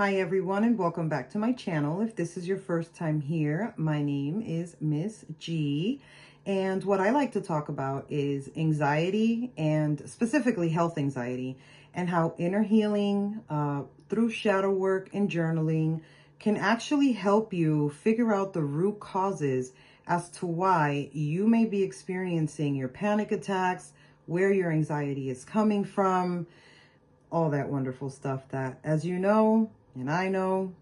Hi everyone, and welcome back to my channel. If this is your first time here, my name is Miss G, and what I like to talk about is anxiety, and specifically health anxiety, and how inner healing through shadow work and journaling can actually help you figure out the root causes as to why you may be experiencing your panic attacks, where your anxiety is coming from, all that wonderful stuff that, as you know, and I know,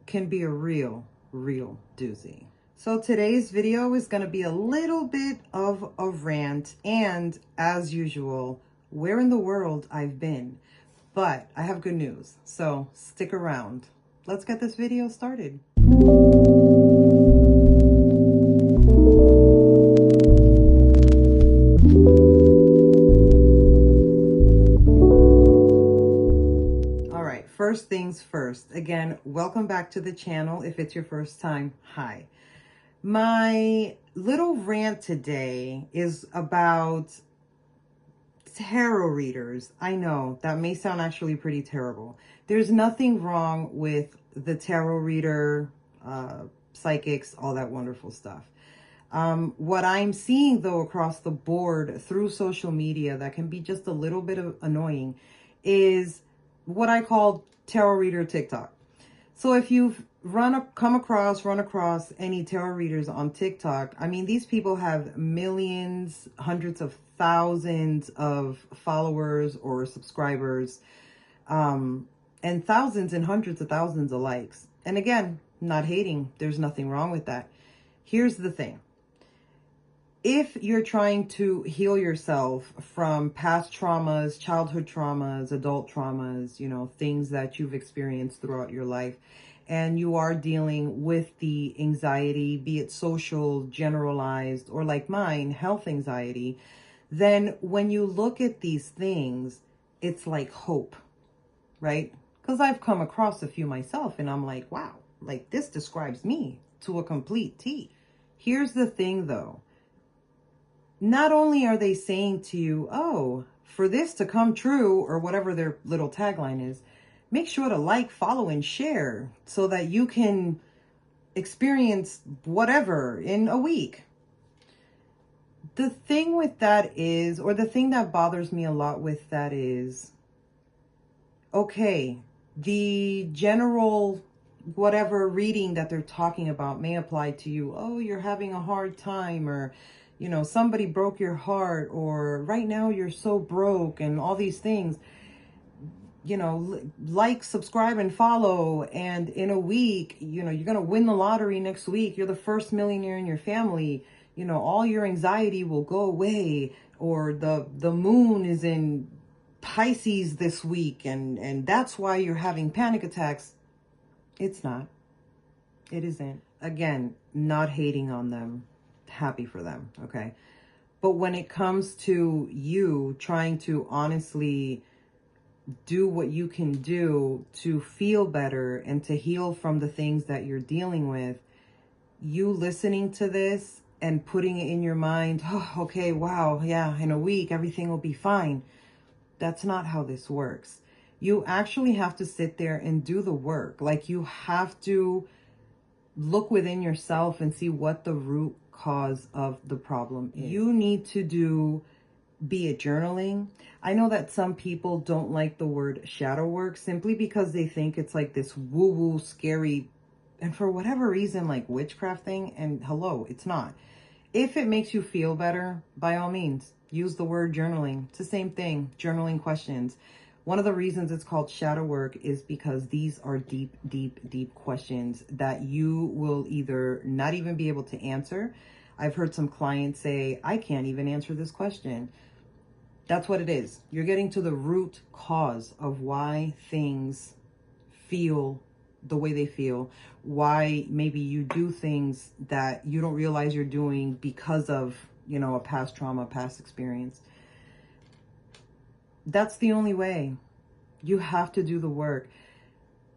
can be a real doozy. So today's video is going to be a little bit of a rant, and as usual, where in the world I've been. But I have good news, so stick around. Let's get this video started. First things first. Again, welcome back to the channel. If it's your first time, hi. My little rant today is about tarot readers. I know that may sound actually pretty terrible. There's nothing wrong with the tarot reader, psychics, all that wonderful stuff. What I'm seeing though across the board through social media that can be just a little bit annoying is what I call tarot reader TikTok. So if you've come across any tarot readers on TikTok, I mean, these people have millions, hundreds of thousands of followers or subscribers, and thousands and hundreds of thousands of likes. And again, not hating, there's nothing wrong with that. Here's the thing. If you're trying to heal yourself from past traumas, childhood traumas, adult traumas, you know, things that you've experienced throughout your life, and you are dealing with the anxiety, be it social, generalized, or like mine, health anxiety, then when you look at these things, it's like hope, right? Because I've come across a few myself and I'm like, wow, like this describes me to a complete T. Here's the thing though. Not only are they saying to you, oh, for this to come true, or whatever their little tagline is, make sure to like, follow, and share so that you can experience whatever in a week. The thing with that is, or the thing that bothers me a lot with that is, okay, the general whatever reading that they're talking about may apply to you. Oh, you're having a hard time, or you know, somebody broke your heart, or right now you're so broke, and all these things. You know, like, subscribe, and follow, and in a week, you know, you're going to win the lottery next week. You're the first millionaire in your family. You know, all your anxiety will go away, or the moon is in Pisces this week, and that's why you're having panic attacks. It's not. It isn't. Again, not hating on them. Happy for them, okay? But when it comes to you trying to honestly do what you can do to feel better and to heal from the things that you're dealing with, you listening to this and putting it in your mind, oh, okay, wow, yeah, in a week everything will be fine. That's not how this works. You actually have to sit there and do the work. Like, you have to look within yourself and see what the root cause of the problem is. You need to do, be it journaling. I know that some people don't like the word shadow work simply because they think it's like this woo-woo, scary, and for whatever reason, like witchcraft thing. And hello, it's not. If it makes you feel better, by all means, use the word journaling. It's the same thing, journaling questions. One of the reasons it's called shadow work is because these are deep questions that you will either not even be able to answer. I've heard some clients say, I can't even answer this question. That's what it is. You're getting to the root cause of why things feel the way they feel, why maybe you do things that you don't realize you're doing because of, you know, a past trauma, past experience. That's the only way. You have to do the work.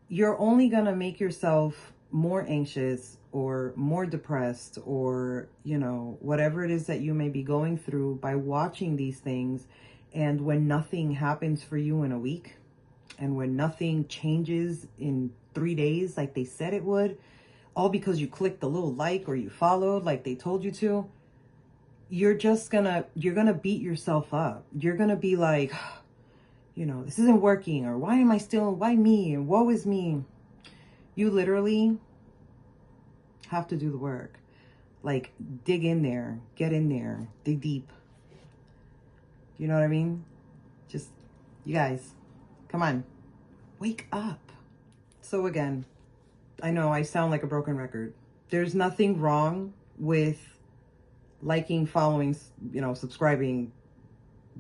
You're only going to make yourself more anxious or more depressed, or, you know, whatever it is that you may be going through by watching these things. And when nothing happens for you in a week, and when nothing changes in 3 days like they said it would, all because you clicked the little like or you followed like they told you to, you're gonna beat yourself up. You're gonna be like, this isn't working, or why me, and woe is me. You literally have to do the work. Like, dig in there, get in there, dig deep. You know what I mean? Just, you guys, come on, wake up. So again, I know I sound like a broken record. There's nothing wrong with liking, following, subscribing,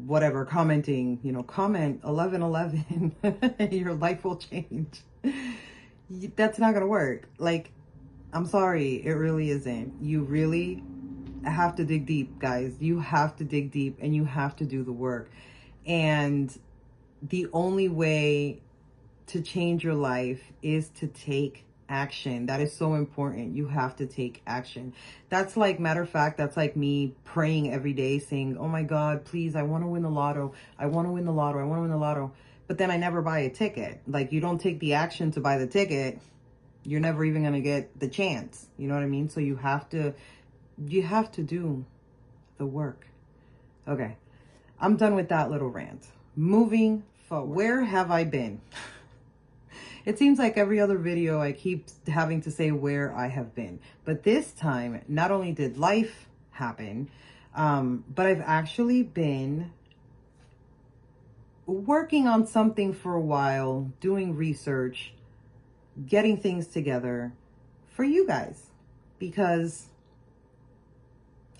whatever, commenting, comment 1111. Your life will change. That's not gonna work. Like, I'm sorry, it really isn't. You really have to dig deep, guys. You have to dig deep, and you have to do the work. And the only way to change your life is to take action. That is so important. You have to take action. That's like, matter of fact, that's like me praying every day saying, oh my God, please, I want to win the lotto. I want to win the lotto. I want to win the lotto. But then I never buy a ticket. Like, you don't take the action to buy the ticket, you're never even going to get the chance. You know what I mean? So you have to do the work. Okay. I'm done with that little rant. Moving forward. Where have I been? It seems like every other video I keep having to say where I have been. But this time, not only did life happen, but I've actually been working on something for a while, doing research, getting things together for you guys, because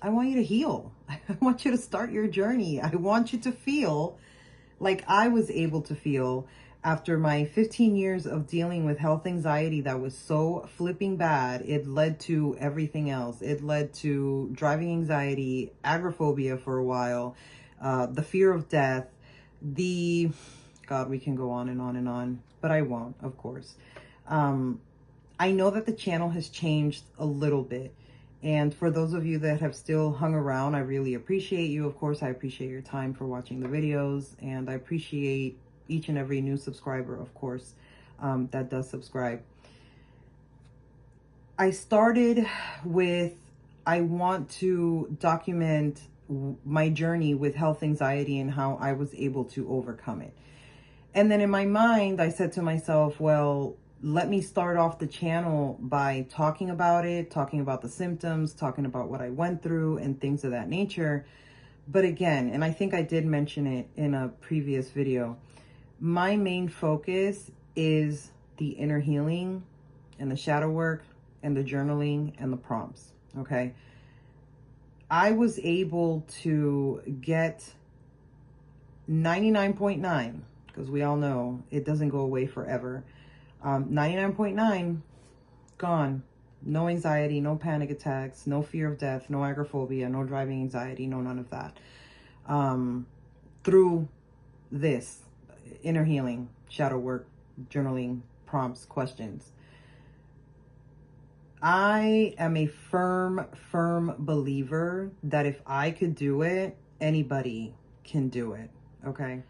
I want you to heal. I want you to start your journey. I want you to feel like I was able to feel after my 15 years of dealing with health anxiety that was so flipping bad. It led to everything else. It led to driving anxiety, agoraphobia for a while, the fear of death, God, we can go on and on and on, but I won't, of course. I know that the channel has changed a little bit. And for those of you that have still hung around, I really appreciate you. Of course, I appreciate your time for watching the videos. And I appreciate each and every new subscriber, of course, that does subscribe. I started with, I want to document my journey with health anxiety and how I was able to overcome it. And then in my mind, I said to myself, well, let me start off the channel by talking about it, talking about the symptoms, talking about what I went through and things of that nature. But again, and I think I did mention it in a previous video, my main focus is the inner healing and the shadow work and the journaling and the prompts, okay? I was able to get 99.9, because we all know it doesn't go away forever. 99.9 gone. No anxiety, no panic attacks, no fear of death, no agoraphobia, no driving anxiety, no none of that. Through this inner healing, shadow work, journaling, prompts, questions. I am a firm believer that if I could do it, anybody can do it, okay?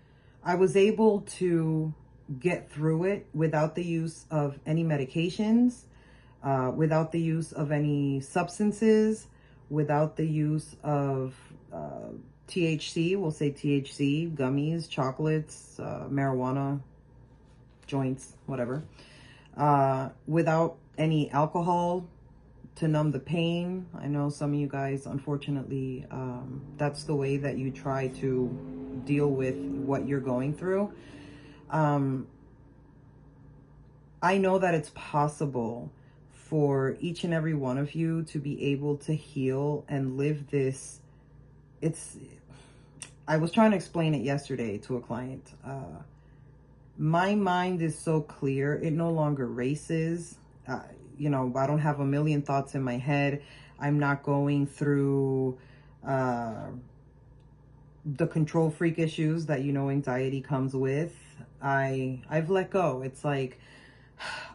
I was able to get through it without the use of any medications, without the use of any substances, without the use of THC, we'll say THC, gummies, chocolates, marijuana, joints, whatever, without any alcohol to numb the pain. I know some of you guys, unfortunately, that's the way that you try to deal with what you're going through. I know that it's possible for each and every one of you to be able to heal and live this. I was trying to explain it yesterday to a client. My mind is so clear. It no longer races. I don't have a million thoughts in my head. I'm not going through, the control freak issues that, anxiety comes with. I've let go. It's like,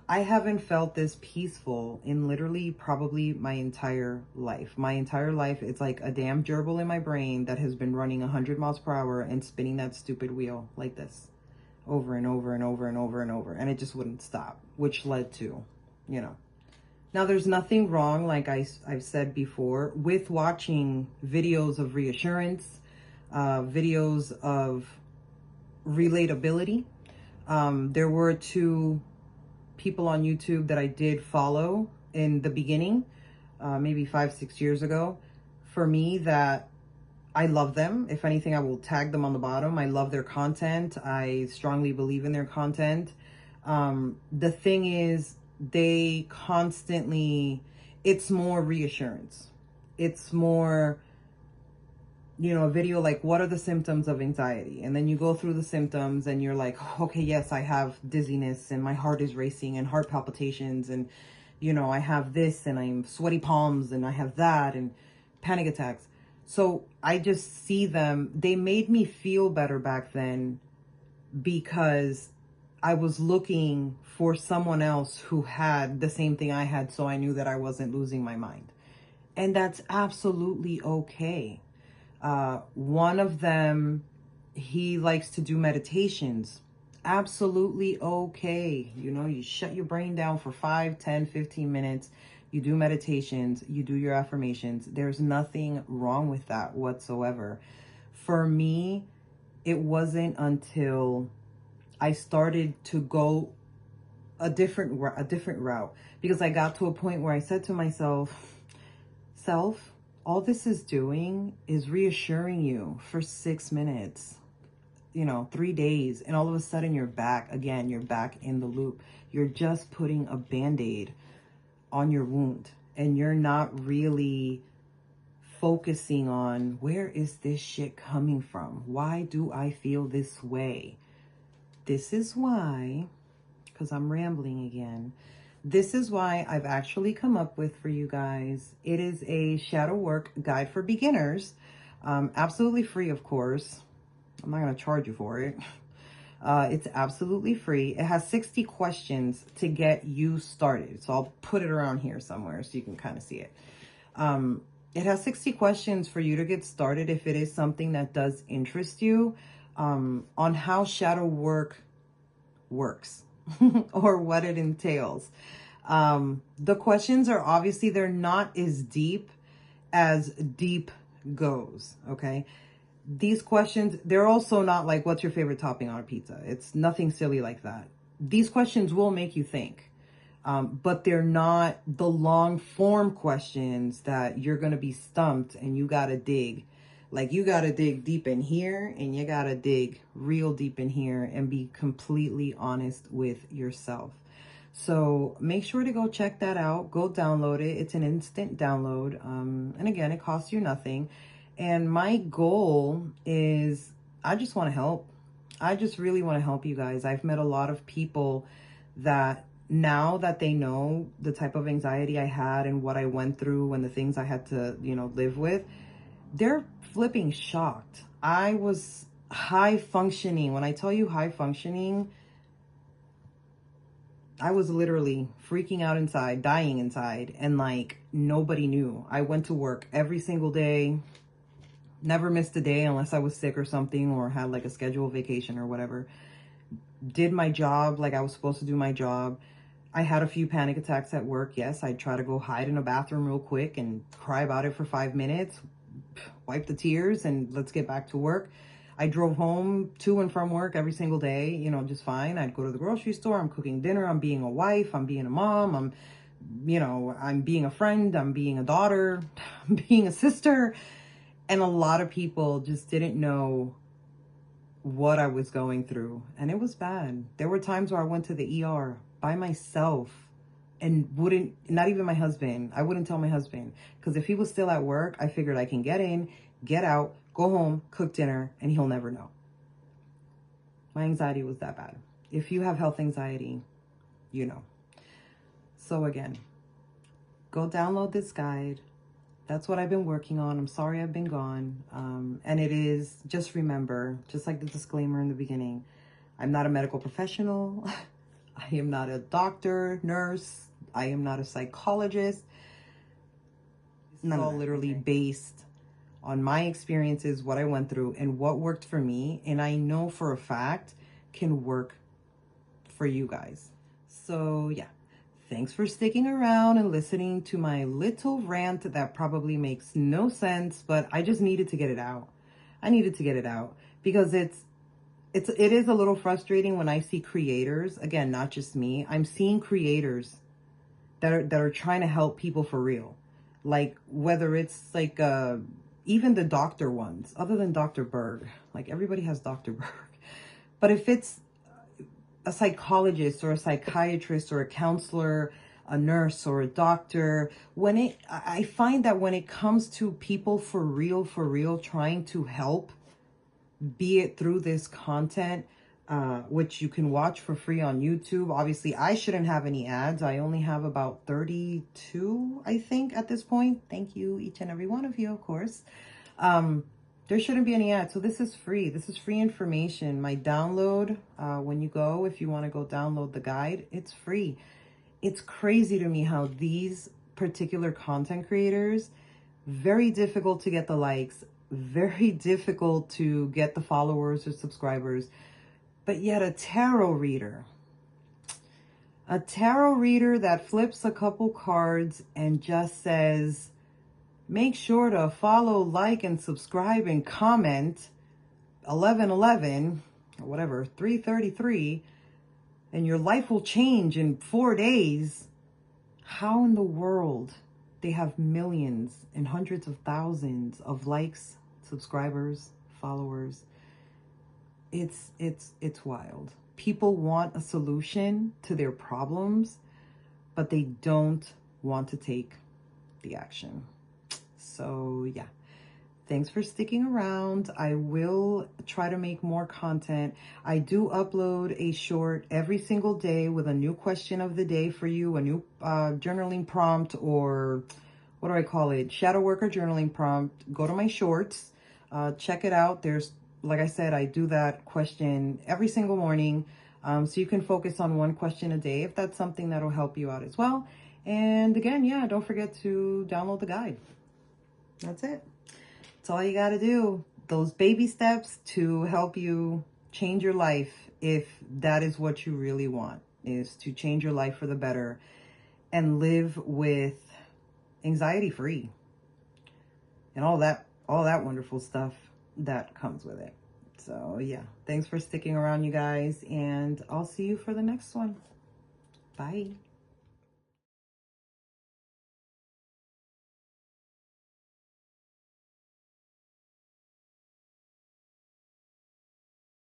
I haven't felt this peaceful in literally probably my entire life. My entire life, it's like a damn gerbil in my brain that has been running 100 miles per hour and spinning that stupid wheel like this. over and over and over and over and over. And it just wouldn't stop, which led to, you know. Now, there's nothing wrong, like I've said before, with watching videos of reassurance, videos of relatability. There were two people on YouTube that I did follow in the beginning, maybe 5-6 years ago. For me, that I love them. If anything, I will tag them on the bottom. I love their content. I strongly believe in their content. The thing is, they constantly, it's more reassurance. It's more, you know, a video like, what are the symptoms of anxiety? And then you go through the symptoms and you're like, okay, yes, I have dizziness and my heart is racing and heart palpitations. And, you know, I have this and I'm sweaty palms and I have that and panic attacks. So I just see them. They made me feel better back then because I was looking for someone else who had the same thing I had, so I knew that I wasn't losing my mind. And that's absolutely okay. One of them, he likes to do meditations. Absolutely okay. You know, you shut your brain down for 5, 10, 15 minutes. You do meditations, you do your affirmations. There's nothing wrong with that whatsoever. For me, it wasn't until I started to go a different route, because I got to a point where I said to myself, self, all this is doing is reassuring you for 6 minutes, you know, 3 days, and all of a sudden you're back again. You're back in the loop. You're just putting a band-aid on your wound, and you're not really focusing on, where is this shit coming from? Why do I feel this way? This is why, because I'm rambling again, this is why I've actually come up with for you guys, it is a shadow work guide for beginners. Absolutely free, of course. I'm not going to charge you for it. It's absolutely free. It has 60 questions to get you started. So I'll put it around here somewhere so you can kind of see it. It has 60 questions for you to get started if it is something that does interest you, on how shadow work works or what it entails. The questions are obviously, they're not as deep as deep goes, okay? These questions, they're also not like, what's your favorite topping on a pizza? It's nothing silly like that. These questions will make you think, but they're not the long form questions that you're going to be stumped and you got to dig. Like, you got to dig deep in here and you got to dig real deep in here and be completely honest with yourself. So make sure to go check that out. Go download it. It's an instant download. And again, it costs you nothing. And my goal is, I just want to help. I just really want to help you guys. I've met a lot of people that now that they know the type of anxiety I had and what I went through and the things I had to, you know, live with, they're flipping shocked. I was high functioning. When I tell you high functioning, I was literally freaking out inside, dying inside, and like nobody knew. I went to work every single day, never missed a day unless I was sick or something or had like a scheduled vacation or whatever. Did my job like I was supposed to do my job. I had a few panic attacks at work. Yes, I'd try to go hide in a bathroom real quick and cry about it for 5 minutes, wipe the tears, and let's get back to work. I drove home to and from work every single day, you know, just fine. I'd go to the grocery store. I'm cooking dinner. I'm being a wife. I'm being a mom. I'm, you know, I'm being a friend. I'm being a daughter. I'm being a sister. And a lot of people just didn't know what I was going through. And it was bad. There were times where I went to the ER by myself and wouldn't, not even my husband, I wouldn't tell my husband, because if he was still at work, I figured I can get in, get out, go home, cook dinner, and he'll never know. My anxiety was that bad. If you have health anxiety, you know. So again, go download this guide. That's what I've been working on. I'm sorry I've been gone. And it is, just remember, just like the disclaimer in the beginning, I'm not a medical professional. I am not a doctor, nurse. I am not a psychologist. It's all literally based on my experiences, what I went through, and what worked for me. And I know for a fact can work for you guys. So yeah, thanks for sticking around and listening to my little rant that probably makes no sense, but I just needed to get it out. I needed to get it out because it is a little frustrating when I see creators, again, not just me. I'm seeing creators that are trying to help people for real. Like whether it's like even the doctor ones, other than Dr. Berg, like everybody has Dr. Berg. But if it's a psychologist or a psychiatrist or a counselor, a nurse or a doctor, I find that when it comes to people for real, trying to help, be it through this content, which you can watch for free on YouTube. Obviously, I shouldn't have any ads. I only have about 32, I think, at this point. Thank you, each and every one of you, of course. There shouldn't be any ads. So this is free. This is free information. My download, when you go, if you want to go download the guide, it's free. It's crazy to me how these particular content creators, very difficult to get the likes, very difficult to get the followers or subscribers, but yet a tarot reader that flips a couple cards and just says, make sure to follow, like, and subscribe and comment 1111 or whatever, 333, and your life will change in 4 days. How in the world they have millions and hundreds of thousands of likes, subscribers, followers? It's wild. People want a solution to their problems, but they don't want to take the action. So yeah, thanks for sticking around. I will try to make more content. I do upload a short every single day with a new question of the day for you, a new journaling prompt, or what do I call it? Shadow worker journaling prompt. Go to my shorts, check it out. There's, like I said, I do that question every single morning. So you can focus on one question a day if that's something that'll help you out as well. And again, yeah, don't forget to download the guide. That's it. That's all you got to do. Those baby steps to help you change your life, if that is what you really want, is to change your life for the better and live with anxiety free and all that wonderful stuff that comes with it. So yeah, thanks for sticking around, you guys, and I'll see you for the next one. Bye.